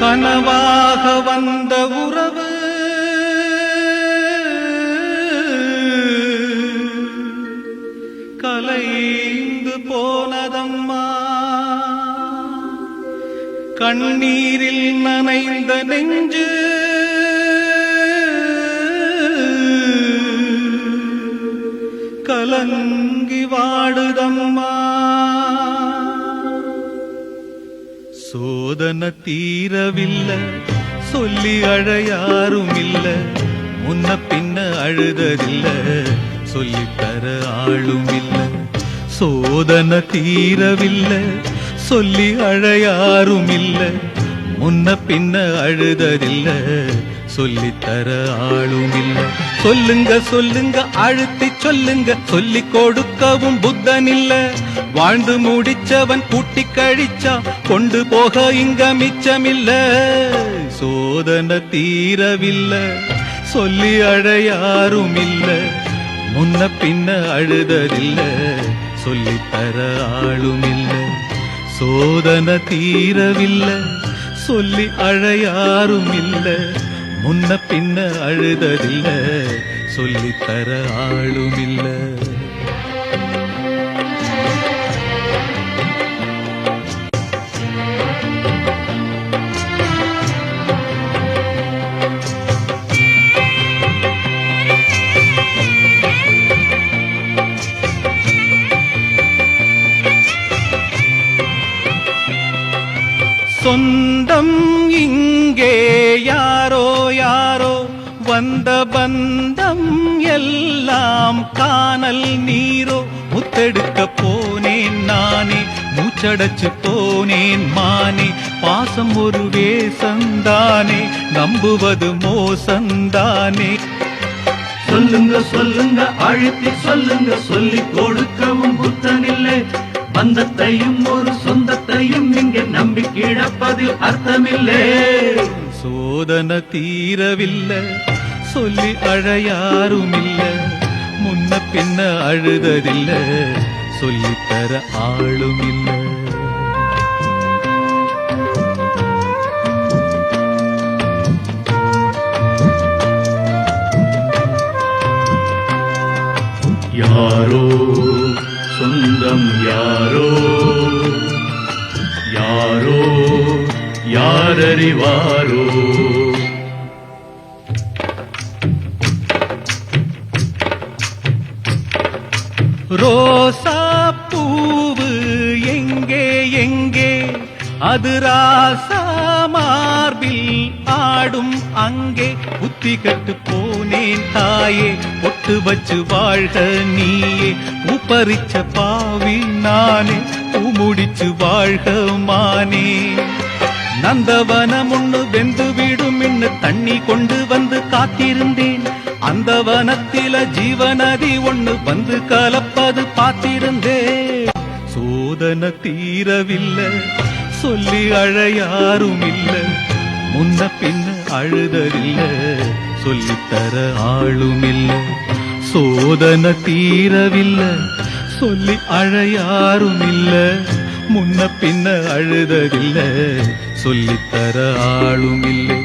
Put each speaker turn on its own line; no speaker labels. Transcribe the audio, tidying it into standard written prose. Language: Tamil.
கனவாக வந்த உறவு கலைந்து போனதம்மா. கண்ணீரில் நனைந்த நெஞ்சு கலங்கி வாடுதம்மா. சோதனை தீரவில்லை, சொல்லி அழ யாரும் இல்ல, முன்ன பின்ன அழுததில்ல, சொல்லித்தர ஆளும் இல்ல. சோதனை தீரவில்லை, சொல்லி அழ யாரும் இல்ல, முன்ன பின்ன அழுததில்ல, சொல்லித்தர ஆளும் இல்ல. சொல்லுங்க சொல்லுங்க அழுத்தி சொல்லுங்க, சொல்லி கொடுக்கவும் புத்தன் இல்ல. வாழ்ந்து முடிச்சவன் கூட்டி கழிச்சா கொண்டு போக இங்க மிச்சமில்ல. சோதனை தீரவில்லை, சொல்லி அழ யாரும் இல்ல, முன்ன பின்ன அழுததில்ல, சொல்லித்தர ஆளும் இல்ல. சோதனை தீரவில்லை, சொல்லி அழ யாரும் இல்ல, முன்ன பின்ன அழுததில்ல, சொல்லித்தர ஆளும் இல்ல. சொந்தம் இங்கே யாரோ யாரோ, வந்த பந்தம் எல்லாம் காணல் நீரோ. முத்தெடுக்க போனேன் நானே, மூச்சடைச்சு போனேன் மானே. பாசம் ஒரு வேசந்தானே, நம்புவது மோசந்தானே.
சொல்லுங்க சொல்லுங்க அழுத்தி சொல்லுங்க, சொல்லி கொடுக்கவும் புத்தனில்லை. பந்தத்தையும் ஒரு சொந்தத்தையும் இங்கே நம்பி கிடப்பதில் அர்த்தமில்லை.
சோதனை தீரவில்லை, சொல்லி அழ யாரும் இல்ல, முன்ன பின்ன அழுததில்ல, சொல்லித்தர ஆளும் இல்ல.
யாரோ சொந்தம் யாரோ யாரோ யாரறிவாரோ.
ரோசா பூவு எங்கே எங்கே, அது ராசா மார்பில் ஆடும் அங்கே. புத்தி கட்டு போனேன் தாயே, பொட்டு வச்சு வாழ்க நீயே. பூப்பறிச்ச பாவி நானே, பூமுடிச்சு வாழ்க மானே. நந்தவனம் ஒண்ணு வெந்து விடும் இன்னு தண்ணி கொண்டு வந்து காத்திருந்தேன். அந்த வனத்தில ஜீவநதி ஒண்ணு வந்து கலப்பது பார்த்திருந்தேன். சோதனை தீரவில்லை, சொல்லி அழ யாரும் இல்ல, முன்ன பின்ன அழுததில்ல, சொல்லித்தர ஆளும் இல்ல. சோதனை தீரவில்லை, சொல்லி அழ யாரும் இல்ல, முன்ன பின்ன அழுததில்ல, சொல்லித்தர ஆளும் இல்லை.